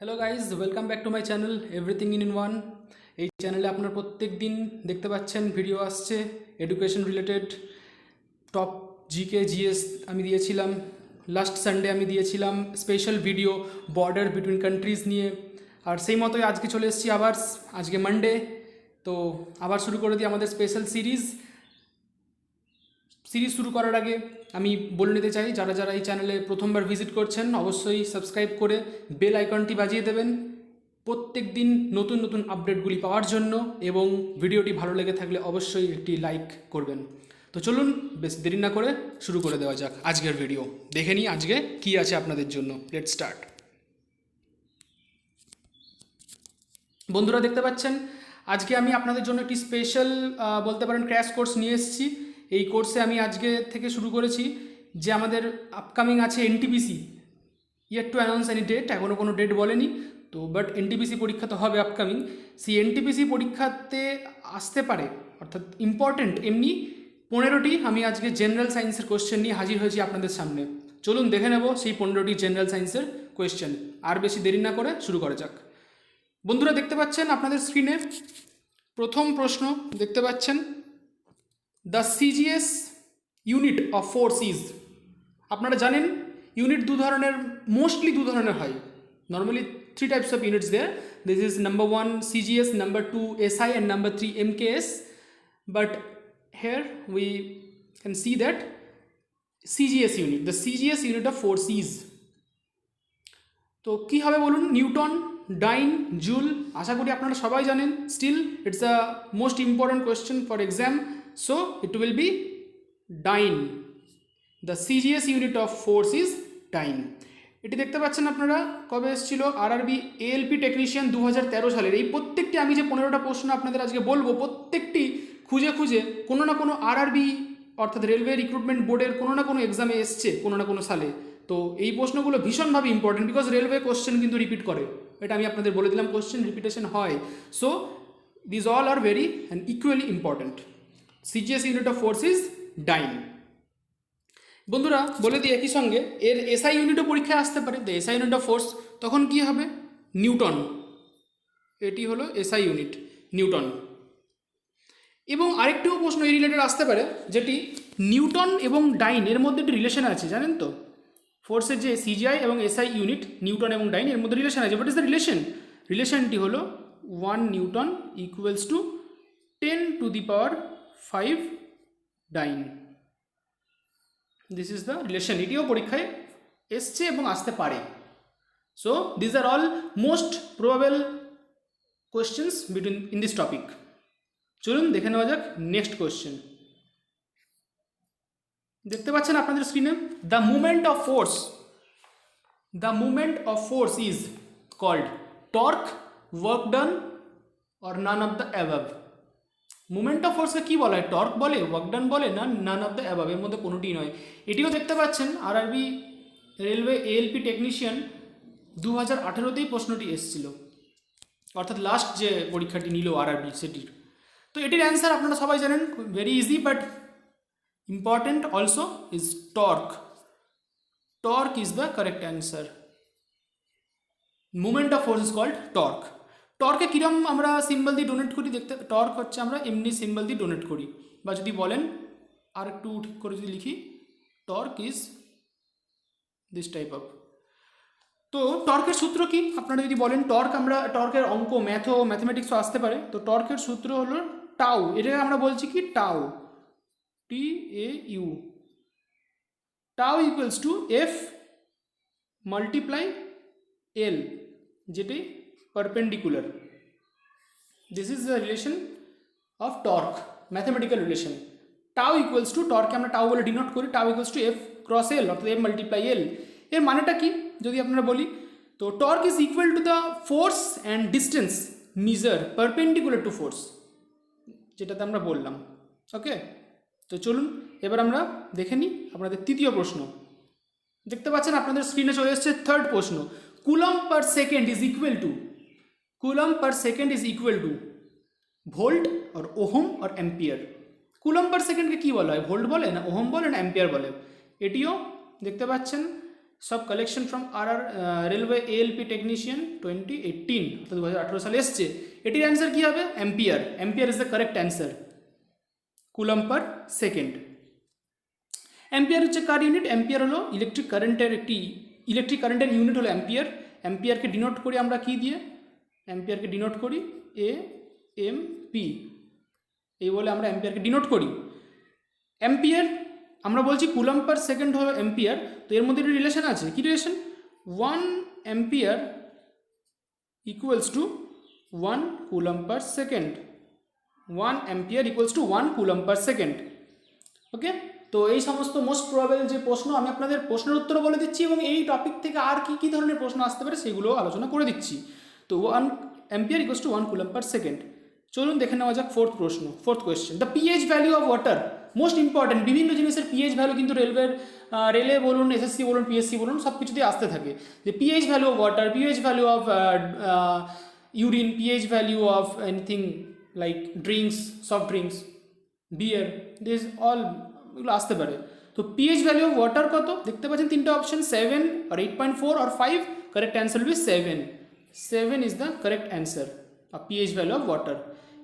Hello guys, welcome back to my channel everything in one. এই চ্যানেলে আপনার প্রত্যেক দিন দেখতে পাচ্ছেন ভিডিও আসছে education related. Top GK GS আমি দিয়েছিলাম, লাস্ট সানডে আমি দিয়েছিলাম special video border between countries নিয়ে। আর সেই মতোই আজকে চলে এসেছি আবার, আজকে মানডে, তো আবার শুরু করে দিই আমাদের স্পেশাল সিরিজ শুরু করার আগে আমি বলে নিতে চাই, যারা যারা এই চ্যানেলে প্রথমবার ভিজিট করছেন অবশ্যই সাবস্ক্রাইব করে বেল আইকনটি বাজিয়ে দেবেন প্রত্যেক দিন নতুন নতুন আপডেটগুলি পাওয়ার জন্য, এবং ভিডিওটি ভালো লেগে থাকলে অবশ্যই একটি লাইক করবেন। তো চলুন বেশ দেরি না করে শুরু করে দেওয়া যাক আজকের ভিডিও। দেখে নিই আজকে কী আছে আপনাদের জন্য। Let's start. বন্ধুরা দেখতে পাচ্ছেন আজকে আমি আপনাদের জন্য একটি স্পেশাল বলতে পারেন ক্র্যাশ কোর্স নিয়ে এসেছি। এই কোর্সে আমি আজকে থেকে শুরু করেছি যে আমাদের আপকামিং আছে NTPC, yet to announce any date, এখনও কোনো ডেট বলেনি তো, বাট এনটিপিসি পরীক্ষা তো হবে আপকামিং। সেই এনটিপিসি পরীক্ষাতে আসতে পারে, অর্থাৎ ইম্পর্টেন্ট এমনি 15টি আমি আজকে জেনারেল সায়েন্সের কোয়েশ্চেন নিয়ে হাজির হয়েছি আপনাদের সামনে। চলুন দেখে নেব সেই 15টি জেনারেল সায়েন্সের কোয়েশ্চেন। আর বেশি দেরি না করে শুরু করা যাক। বন্ধুরা দেখতে পাচ্ছেন আপনাদের স্ক্রিনে প্রথম প্রশ্ন দেখতে পাচ্ছেন, the CGS unit of force is. আপনারা জানেন ইউনিট মোস্টলি দু ধরনের হয়। Normally 3 types of units there. This is number 1 CGS, number 2 SI, and number 3 MKS. But here we can see that CGS unit, the CGS unit of force is. তো কী হবে বলুন? Newton, ডাইন, joule. আশা করি আপনারা সবাই জানেন। Still it's a most important question for exam, so it will be dyne. The CGS unit of force is dyne. এটি দেখতে পাচ্ছেন আপনারা কবে এসেছিল? আরআরবি এএলপি টেকনিশিয়ান 2013 সালের। এই প্রত্যেকটি আমি যে 15টা প্রশ্ন আপনাদের আজকে বলবো, প্রত্যেকটি খুঁজে খুঁজে কোনো না কোনো আরআরবি অর্থাৎ রেলওয়ে রিক্রুটমেন্ট বোর্ডের কোনো না কোনো এক্সামে এসছে কোনো না কোনো সালে। তো এই প্রশ্নগুলো ভীষণভাবে ইম্পর্টেন্ট, বিকজ রেলওয়ে কোশ্চেন কিন্তু রিপিট করে, এটা আমি আপনাদের বলে দিলাম, কোশ্চেন রিপিটেশন হয়। So these all are very and equally important. CGS unit of force is dyne. বন্ধুরা বলে দিই একই সঙ্গে এর এসআই ইউনিটও পরীক্ষায় আসতে পারে। The SI unit of force তখন কি হবে? নিউটন। এটি হলো এসআই ইউনিট, নিউটন। এবং আরেকটিও প্রশ্ন এই রিলেটেড আসতে পারে, যেটি নিউটন এবং ডাইন এর মধ্যে একটি রিলেশন আছে, জানেন তো? ফোর্সের যে সিজিআই এবং এসআই ইউনিট, নিউটন এবং ডাইন এর মধ্যে রিলেশন আছে। What is the relation? রিলেশনটি হলো 1 newton equals to 10 to the power 5 dyne. This is the relation. এটিও পরীক্ষায় এসছে এবং আসতে পারে। So these are all most probable questions between in this topic. চলুন দেখে নেওয়া যাক নেক্সট কোয়েশ্চেন। দেখতে পাচ্ছেন আপনাদের স্ক্রিনে, the movement of force is called torque, work done, or none of the above. Movement of ফোর্সকে কী বলা হয়? টর্ক বলে, ওয়ার্ক ডান বলে, না নান অফ দ্য অ্যাবাভ, এর মধ্যে কোনোটিই নয়। এটিও দেখতে পাচ্ছেন আরআরবি রেলওয়ে এএলপি টেকনিশিয়ান 2018তেই প্রশ্নটি এসেছিল, অর্থাৎ লাস্ট যে পরীক্ষাটি নিল আরআরবি সেটির। তো এটির অ্যান্সার আপনারা সবাই জানেন, very easy but important also, is torque. Torque is the correct answer. Movement of force is called torque. টর্কে কীরকম আমরা সিম্বল দিয়ে ডোনেট করি? টর্ক হচ্ছে আমরা এমনি সিম্বল দিয়ে ডোনেট করি, বা যদি বলেন আর একটু ঠিক করে যদি লিখি, torque is this type of. তো টর্কের সূত্র কি আপনারা যদি বলেন? টর্কের অঙ্ক ম্যাথমেটিক্সও আসতে পারে। তো টর্কের সূত্র হলো টাউ। এটাকে আমরা বলছি কি? Tau, TAU। Tau equals to F multiply L, যেটি perpendicular. This is the relation of torque, mathematical relation. Tau equals to, টর্কে আমরা টাউ বলে ডিনোট করি, tau equals to F cross L, অর্থাৎ F মাল্টিপ্লাই L। এর মানেটা কি যদি আপনারা বলি, তো torque is equal to the force and distance measure perpendicular to force, যেটাতে আমরা বললাম। ওকে, তো চলুন এবার আমরা দেখে নিই আপনাদের তৃতীয় প্রশ্ন। দেখতে পাচ্ছেন আপনাদের স্ক্রিনে চলে এসেছে থার্ড প্রশ্ন, coulomb per second is equal to volt আর ওহম আর অ্যাম্পিয়ার। কুলম্ব পার সেকেন্ডকে কী বলা হয়? ভোল্ট বলে, না ওহম বলে, না অ্যাম্পিয়ার বলে? এটিও দেখতে পাচ্ছেন সব collection from railway ALP technician 2018 অর্থাৎ 2018 সালে এসছে। এটির অ্যান্সার কী হবে? Ampere. Ampere is the correct answer. Coulomb per second. Ampere হচ্ছে কার ইউনিট? অ্যাম্পিয়ার হলো ইলেকট্রিক কারেন্টের ইউনিট হলো অ্যাম্পিয়ার। অ্যাম্পিয়ারকে ডিনোট করি আমরা কি দিয়ে? অ্যাম্পিয়ারকে ডিনোট করি এ এম পি, এই বলে আমরা অ্যাম্পিয়ারকে ডিনোট করি। অ্যাম্পিয়ার আমরা বলছি কুলম্ব পার সেকেন্ড হলো অ্যাম্পিয়ার, তো এর মধ্যে একটা রিলেশন আছে। কি relation? 1 ampere equals to 1 coulomb per second. 1 ampere equals to 1 coulomb per second. Okay, তো এই সমস্ত মোস্ট প্রবাবল যে প্রশ্ন, আমি আপনাদের প্রশ্নের উত্তর বলে দিচ্ছি এবং এই টপিক থেকে আর কি কী ধরনের প্রশ্ন আসতে পারে সেগুলো আলোচনা করে দিচ্ছি। তো 1 ampere equals to 1 coulomb per second. চলুন দেখে নেওয়া যাক fourth question. The pH value of water, most important. বিভিন্ন জিনিসের পিএইচ ভ্যালু কিন্তু রেলে বলুন, এসএসসি বলুন, পিএসসি বলুন, সব কিছুতেই আসতে থাকে। যে pH value of water, pH value of urine, pH value of anything like drinks, soft drinks, beer, this all এগুলো আসতে পারে। তো পিএইচ ভ্যালু অফ ওয়াটার কত? দেখতে পাচ্ছেন তিনটা অপশন, 7 আর 8.4 আর 5। Correct answer will be 7। 7 is the correct answer of pH value of water.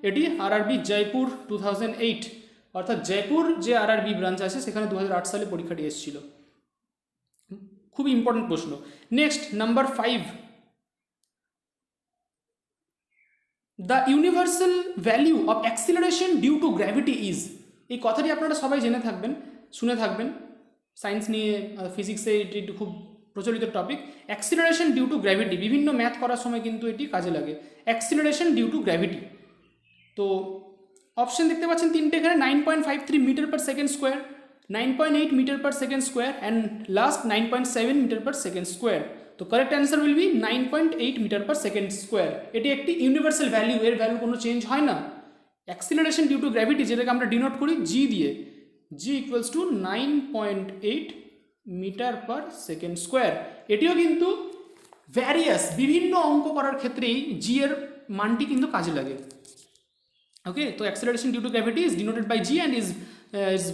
এটি আরআরবি জয়পুর 2008, অর্থাৎ জয়পুর যে আরআরবি ব্রাঞ্চ আছে সেখানে 2008 সালে পরীক্ষাটি এসেছিল। খুবই ইম্পর্টেন্ট প্রশ্ন। Next number 5, the universal value of acceleration due to gravity is. এই কথাটি আপনারা সবাই জেনে থাকবেন, শুনে থাকবেন। সায়েন্স নিয়ে ফিজিক্সে এটি খুব প্রচলিত topic. Acceleration due to gravity, বিভিন্ন ম্যাথ করার সময় কিন্তু এটি কাজে লাগে। Acceleration due to gravity. তো অপশন দেখতে পাচ্ছেন তিনটে এখানে, 9.53 metre per second square, 9.8 metre per second square and last 9.7 metre per second square. তো correct answer will be 9.8 metre per second square. এটি একটি ইউনিভার্সাল ভ্যালু, এর ভ্যালু কোনো চেঞ্জ হয় না। অ্যাক্সিলারেশন ডিউ টু গ্র্যাভিটি, যেটাকে আমরা ডিনোট করি জি দিয়ে, g equals to 9.8 metre per second square. এটিও কিন্তু ভ্যারিয়াস, বিভিন্ন অঙ্ক করার ক্ষেত্রেই জি এর মানটি কিন্তু কাজে লাগে। ওকে, তো acceleration due to gravity is denoted by g and is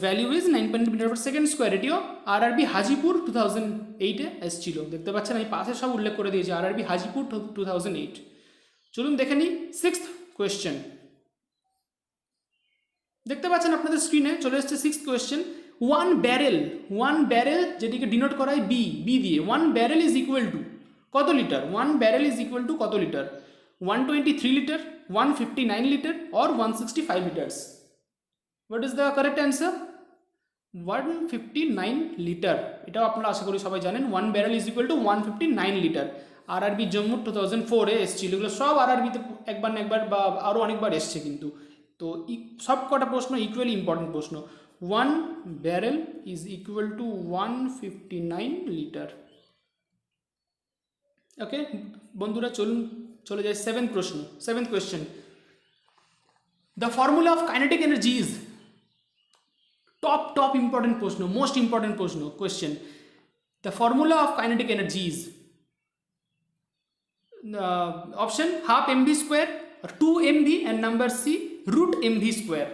value is 9.8 metre per second square. এটিও আরআরবি হাজিপুর 2008-এ এসেছিল। দেখতে পাচ্ছেন আমি পাশে সব উল্লেখ করে দিয়েছি, আরআরবি হাজিপুর 2008। চলুন দেখে নিই সিক্সথ কোয়েশ্চেন। দেখতে পাচ্ছেন আপনাদের স্ক্রিনে চলে এসছে সিক্সথ কোয়েশ্চেন। ওয়ান ব্যারেল যেটিকে ডিনোট করা হয় বি দিয়ে, 1 ব্যারেল ইজ ইকুয়াল টু কত litre? 1 barrel is equal to কত litre? 123 litre, 159 litre or 165 litres? What is the correct answer? 159 litre. এটাও আপনারা আশা করি সবাই জানেন। 1 barrel is equal to 159 litre. RRB Jammu 2004-এ এসেছিল। এগুলো সব আরআরবিতে একবার না একবার বা আরও অনেকবার এসছে কিন্তু। তো সব কটা প্রশ্ন ইকুয়ালি ইম্পর্টেন্ট প্রশ্ন। 1 barrel is equal to 159 litre. Okay বন্ধুরা, চলে যায় seventh question. The formula of kinetic energy is. Top important প্রশ্ন, মোস্ট ইম্পর্টেন্ট প্রশ্ন question. The formula of kinetic energy is option half MV square, 2 mv and number c root mv square.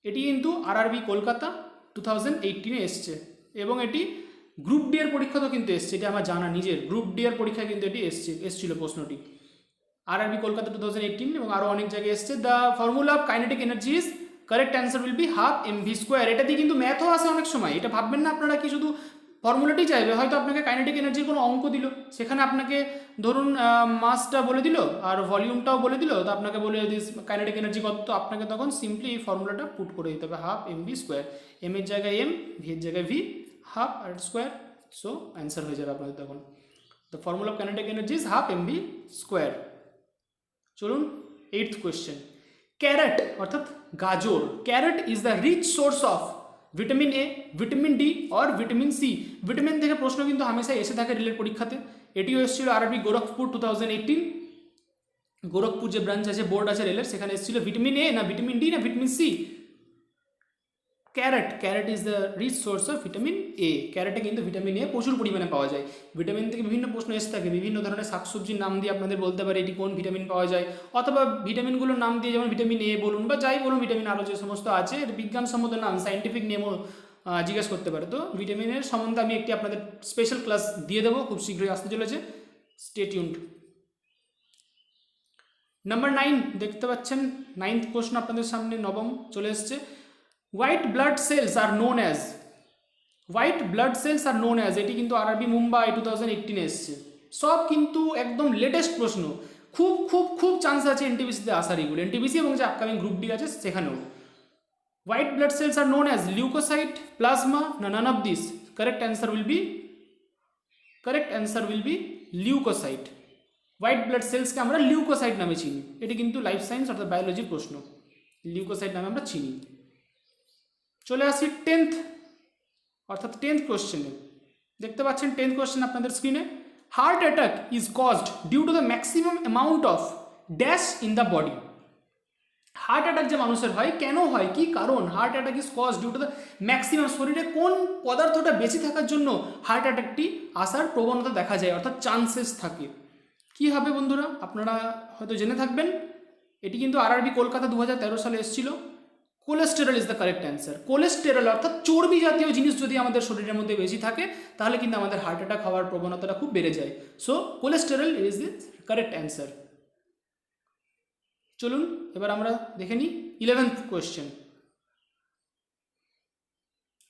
এটি কিন্তু RRB Kolkata 2018-এ এসছে এবং এটি group D এর পরীক্ষাতেও কিন্তু এসছে। এটা আমার জানা নিজের, গ্রুপ ডি এর পরীক্ষায় কিন্তু এটি এসছিল প্রশ্নটি। আরআরবি কলকাতা 2018 এবং আরও অনেক জায়গায় এসছে। The formula of kinetic energy is, correct answer will B half MV square. এটা দিয়ে কিন্তু ম্যাথও আসে অনেক সময়। এটা ভাববেন না আপনারা কি শুধু ফর্মুলাটি চাইবে, হয়তো আপনাকে কাইনেটিক এনার্জির কোনো অঙ্ক দিল, সেখানে আপনাকে ধরুন মাসটা বলে দিল আর ভলিউমটাও বলে দিল, তো আপনাকে বলে দিস কাইনেটিক এনার্জি কত, তো আপনাকে তখন সিম্পলি এই ফর্মুলাটা পুট করে দিতে হবে, হাফ এমভি স্কোয়ার। এম এর জায়গায় এম, ভি এর জায়গায় ভি, হাফ আর স্কোয়ার, সো অ্যান্সার হয়ে যাবে আপনাদের তখন। The formula of kinetic energy is half MV square. চলুন এইটথ কোয়েশ্চেন। ক্যারট অর্থাৎ গাজর, carrot is the rich source of vitamin A, vitamin D or vitamin C. Vitamin থেকে প্রশ্ন কিন্তু হামেশা এসে থাকে রেলের পরীক্ষাতে। এটিও এসেছিল আরআরবি গোরখপুর 2018। গোরখপুর যে ব্রাঞ্চ আছে, বোর্ড আছে রেলের, সেখানে এসেছিল ভিটামিন এ না ভিটামিন ডি না vitamin C. Carrot is the rich source of vitamin A. ক্যারেটে কিন্তু ভিটামিন এ প্রচুর পরিমাণে পাওয়া যায়। ভিটামিন থেকে বিভিন্ন প্রশ্ন এসে থাকে, বিভিন্ন ধরনের শাকসবজির নাম দিয়ে আপনাদের বলতে পারে এটি কোন ভিটামিন পাওয়া যায়, অথবা ভিটামিনগুলোর নাম দিয়ে, যেমন ভিটামিন এ বলুন বা যাই বলুন, ভিটামিন আরও যে সমস্ত আছে এর বিজ্ঞানসম্মত নাম, সাইন্টিফিক নেমও জিজ্ঞেস করতে পারে। তো ভিটামিনের সম্বন্ধে আমি একটি আপনাদের স্পেশাল ক্লাস দিয়ে দেবো, খুব শীঘ্রই আসতে চলেছে, স্টে টিউনড। নাম্বার 9 দেখতে পাচ্ছেন, 9th প্রশ্ন আপনাদের সামনে, নবম চলে এসছে। White blood cells are known as, white blood cells are known as, এটি কিন্তু আরআরবি মুম্বাই 2018 এসছে। সব কিন্তু একদম লেটেস্ট প্রশ্ন, খুব খুব খুব চান্স আছে এনটিপিসিতে আসার এগুলো, এনটিপিসি এবং যে আপকামিং গ্রুপ ডি আছে সেখানেও। White blood cells are known as leucocyte, plasma, না none of this? Correct answer will be leucocyte. White blood সেলসকে আমরা লিউকোসাইট নামে চিনি, এটি কিন্তু লাইফ সায়েন্স অর্থাৎ বায়োলজির প্রশ্ন, লিউকোসাইট নামে আমরা চিনি। চলে আসি 10th অর্থাৎ 10th কোশ্চেনে। দেখতে পাচ্ছেন 10th কোশ্চেন আপনাদের স্ক্রিনে। Heart attack is caused due to the maximum amount of dash in the body. Heart attack যে মানুষের হয়, কেন হয়, কি কারণ? Heart attack is cause due to the maximum, শরীরে কোন পদার্থটা বেশি থাকার জন্য হার্ট অ্যাটাকটি আসার প্রবণতা দেখা যায় অর্থাৎ চান্সেস থাকে। কি হবে বন্ধুরা, আপনারা হয়তো জেনে থাকবেন, এটি কিন্তু আরআরবি কলকাতা 2013 সালে এসেছিল। Cholesterol is the correct answer. Cholesterol অর্থাৎ চর্বি জাতীয় জিনিস যদি আমাদের শরীরের মধ্যে বেশি থাকে তাহলে কিন্তু আমাদের হার্ট অ্যাটাক হওয়ার প্রবণতাটা খুব বেড়ে যায়। So cholesterol is the correct answer. চলুন এবার আমরা দেখে নিই 11th question.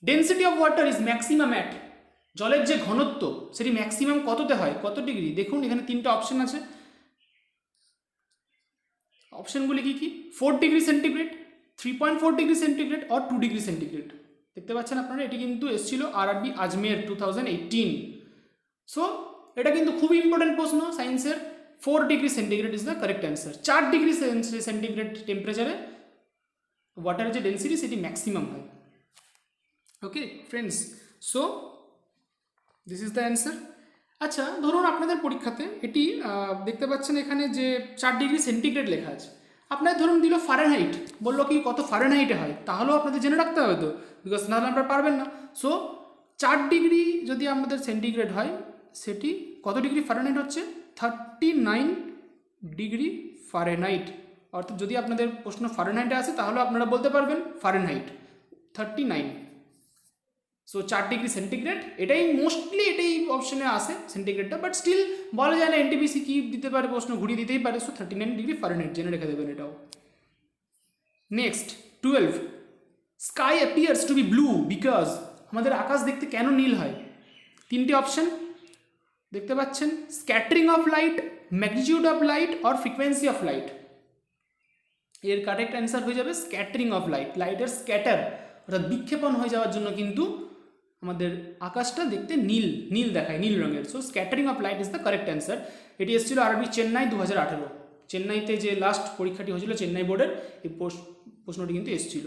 Density of water is maximum at, জলের যে ঘনত্ব সেটি ম্যাক্সিমাম কততে হয়, কত ডিগ্রি? দেখুন এখানে 3টে অপশন আছে, অপশনগুলি কি কি? 4 ডিগ্রি সেন্টিগ্রেড, 3.4 ডিগ্রি সেন্টিগ্রেড আর 2 ডিগ্রি সেন্টিগ্রেড। দেখতে পাচ্ছেন আপনারা, এটি কিন্তু এসেছিল আরআরবি আজমের 2018। সো এটা কিন্তু খুবই ইম্পর্টেন্ট প্রশ্ন সায়েন্সের। 4 degree centigrade is the correct answer. 4 degree centigrade টেম্পারেচারে ওয়াটারের যে ডেন্সিটি সেটি ম্যাক্সিমাম হয়। Okay friends, so this is the answer. আচ্ছা ধরুন আপনাদের পরীক্ষাতে এটি দেখতে পাচ্ছেন এখানে যে 4 ডিগ্রি সেন্টিগ্রেড লেখা আছে, আপনার ধরুন দিল ফারেনহাইট, বললো কি কত ফারেনহাইটে হয়, তাহলেও আপনাদের জেনে রাখতে হবে তো, বিকজ নাহলে আপনারা পারবেন না। সো 4 ডিগ্রি যদি আমাদের সেন্টিগ্রেড হয় সেটি কত ডিগ্রি ফারেনহাইট হচ্ছে? 39 ডিগ্রি ফারেনহাইট। অর্থাৎ যদি আপনাদের প্রশ্ন ফারেনহাইটে আসে তাহলে আপনারা বলতে পারবেন ফারেনহাইট 39। সো 4 ডিগ্রি সেন্টিগ্রেড, এটাই মোস্টলি এটাই অপশনে আসে সেন্টিগ্রেডটা, বাট স্টিল বলা যায় না এনটিপিসি কি দিতে পারে, প্রশ্ন ঘুরিয়ে দিতেই পারে। সো 39 ডিগ্রি ফারেনহাইট জেনে রেখে দেবেন এটাও। Next 12, sky appears to be blue because, আমাদের আকাশ দেখতে কেন নীল হয়? 3টে অপশন দেখতে পাচ্ছেন, scattering of light, magnitude of light আর ফ্রিকোয়েন্সি অফ লাইট। এর কারেক্ট অ্যান্সার হয়ে যাবে স্ক্যাটারিং অফ লাইট। লাইটের স্ক্যাটার অর্থাৎ বিক্ষেপণ হয়ে যাওয়ার জন্য কিন্তু আমাদের আকাশটা দেখতে নীল নীল দেখায়, নীল রঙের। So scattering of light is the correct answer. এটি এসেছিল আরবি চেন্নাই 2018, চেন্নাইতে যে লাস্ট পরীক্ষাটি হয়েছিল চেন্নাই বোর্ডের, এই প্রশ্নটি কিন্তু এসেছিল।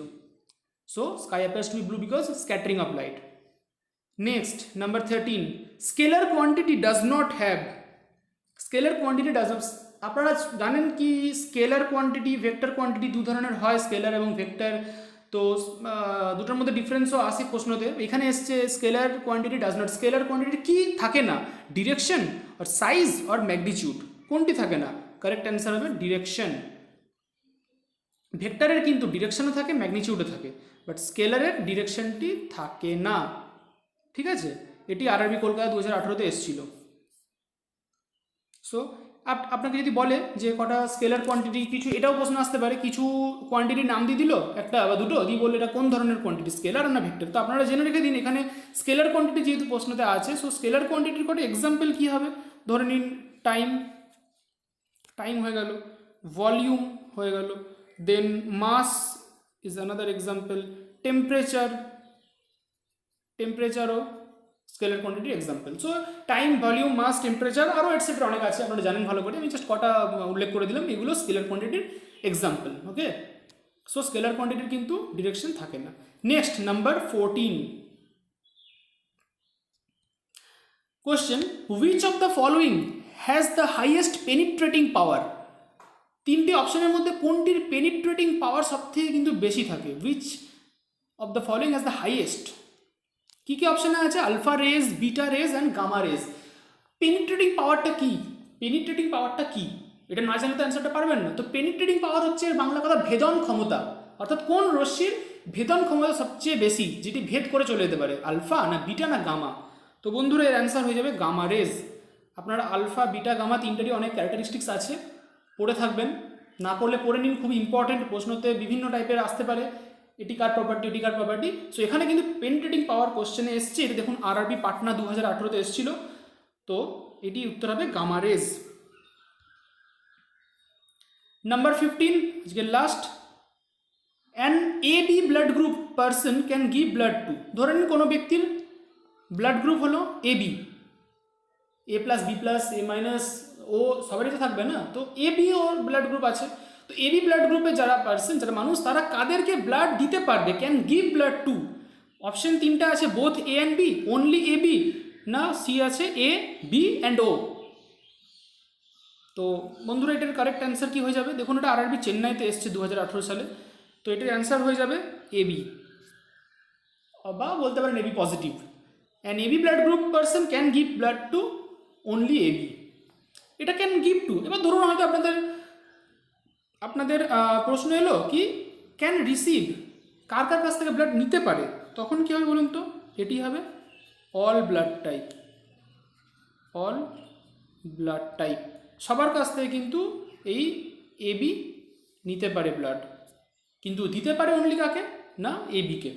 So sky appears to be blue because scattering of light. Next number 13, scalar quantity does not have, scalar quantity does not, আপনারা জানেন কি স্কেলার কোয়ান্টিটি ভেক্টর কোয়ান্টিটি দু ধরনের হয়, স্কেলার এবং ভেক্টর। তো দুটোর মধ্যে ডিফারেন্সও আসে প্রশ্নতে। এখানে এসছে scalar quantity does not, scalar quantity কি থাকে না? ডিরেকশন আর সাইজ আর ম্যাগনিটিউড, কোনটি থাকে না? কারেক্ট অ্যান্সার হবে ডিরেকশন। ভেক্টরের কিন্তু ডিরেকশনও থাকে ম্যাগনিটিউডও থাকে, বাট স্কেলারের ডিরেকশনটি থাকে না। ঠিক আছে, এটি আরআরবি কলকাতা 2018-তে এসেছিল। সো আপনাকে যদি বলে যে কটা স্কেলার কোয়ান্টিটি, কিছু এটাও প্রশ্ন আসতে পারে, কিছু কোয়ান্টিটির নাম দিয়ে দিল একটা বা দুটো, দিয়ে বললে এটা কোন ধরনের কোয়ান্টিটি, স্কেলার না ভেক্টর। তো আপনারা জেনে রেখে দিন এখানে স্কেলার কোয়ান্টিটি যেহেতু প্রশ্নতে আছে, সো স্কেলার কোয়ান্টিটির কটা এক্সাম্পল কী হবে? ধরে নিন টাইম হয়ে গেল, ভলিউম হয়ে গেল, then mass is another example, টেম্পারেচারও scalar quantity example. So time, volume, mass, temperature আরও এটসেট্রা অনেক আছে, আপনারা জানেন ভালো করে, আমি জাস্ট কটা উল্লেখ করে দিলাম, এগুলো স্কেলার কোয়ান্টিটির এক্সাম্পল। ওকে, সো স্কেলার কোয়ান্টিটির কিন্তু ডিরেকশন থাকে না। Next number 14 question, which of the following has the highest penetrating power? 3টে অপশনের মধ্যে কোনটির পেনিট্রেটিং পাওয়ার সব থেকে কিন্তু বেশি থাকে? Which of the following has the highest? কী কী অপশানে আছে? Alpha rays, beta rays and gamma rays. Penetrating পাওয়ারটা কি? পেনিট্রেটিং পাওয়ারটা কি এটা না জানলে তো অ্যান্সারটা পারবেন না। তো পেনিট্রেটিং পাওয়ার হচ্ছে বাংলা কথা ভেদন ক্ষমতা, অর্থাৎ কোন রশ্মির ভেদন ক্ষমতা সবচেয়ে বেশি, যেটি ভেদ করে চলে যেতে পারে, আলফা না বিটা না গামা? তো বন্ধুরা এর অ্যান্সার হয়ে যাবে গামা রেজ। আপনারা আলফা বিটা গামা তিনটারই অনেক ক্যারেক্টারিস্টিক্স আছে, পড়ে থাকবেন, না পড়লে পড়ে নিন, খুব ইম্পর্টেন্ট, প্রশ্নতে বিভিন্ন টাইপের আসতে পারে, এটি কার প্রপার্টি এটি কার প্রপার্টি। সো এখানে কিন্তু পেনিট্রেটিং পাওয়ার কোশ্চেনে এসছে, এটা দেখুন আরআরবি পাটনা 2018-তে এসেছিল, তো এটি উত্তর হবে গামা রেজ। নাম্বার 15, আজকে last, an A B blood group person can give blood to. ধরে নিন কোনো ব্যক্তির ব্লাড গ্রুপ হলো A B, A plus B plus A minus O সবারই তো থাকবে না, তো এ বি ওর ব্লাড গ্রুপ আছে, তো এ বি ব্লাড গ্রুপে যারা পার্সন, যারা মানুষ, তারা কাদেরকে ব্লাড দিতে পারবে, can give blood to? Option তিনটা আছে, both A and B, only A B, না সি আছে এ বি অ্যান্ড ও। তো বন্ধুরা এটার কারেক্ট অ্যান্সার কি হয়ে যাবে? দেখুন এটা আরআরবি চেন্নাইতে এসছে 2018 সালে, তো এটার অ্যান্সার হয়ে যাবে এ বি, বা বলতে পারেন AB positive. An AB blood group person can give blood to only AB, এটা ক্যান গিভ টু। এবার ধরুন হয়তো আপনাদের প্রশ্ন এলো কি ক্যান রিসিভ, কার কার কাছ থেকে ব্লাড নিতে পারে, তখন কী হবে বলুন তো? এটি হবে all blood type, all blood type, সবার কাছ থেকে কিন্তু এই এবি নিতে পারে ব্লাড, কিন্তু দিতে পারে অনলি কাকে, না এবিকে।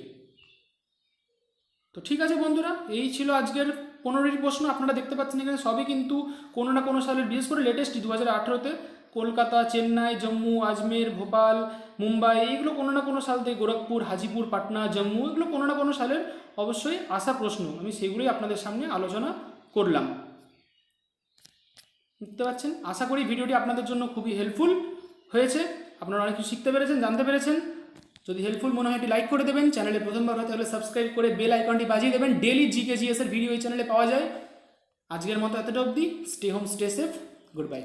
তো ঠিক আছে বন্ধুরা, এই ছিল আজকের 15টি প্রশ্ন। আপনারা দেখতে পাচ্ছেন এখানে সবই কিন্তু কোনো না কোনো সালের, বিশেষ করে লেটেস্ট 2018-তে কলকাতা, চেন্নাই, জম্মু, আজমের, ভোপাল, মুম্বাই, এইগুলো কোনো না কোনো সাল থেকে, গোরখপুর, হাজিপুর, পাটনা, জম্মু, এগুলো কোনো না কোনো সালের অবশ্যই আসা প্রশ্ন, আমি সেগুলোই আপনাদের সামনে আলোচনা করলাম। বুঝতে পারছেন? আশা করি ভিডিওটি আপনাদের জন্য খুবই হেল্পফুল হয়েছে, আপনারা অনেক কিছু শিখতে পেরেছেন, জানতে পেরেছেন। যদি হেল্পফুল মনে হয় একটি লাইক করে দেবেন, চ্যানেলে প্রথমবার হতে হলে সাবস্ক্রাইব করে বেল আইকনটি বাজিয়ে দেবেন, ডেলি জিকে জিএসের ভিডিও এই চ্যানেলে পাওয়া যায়। আজকের মতো এতটা অবধি, stay home stay safe, good bye.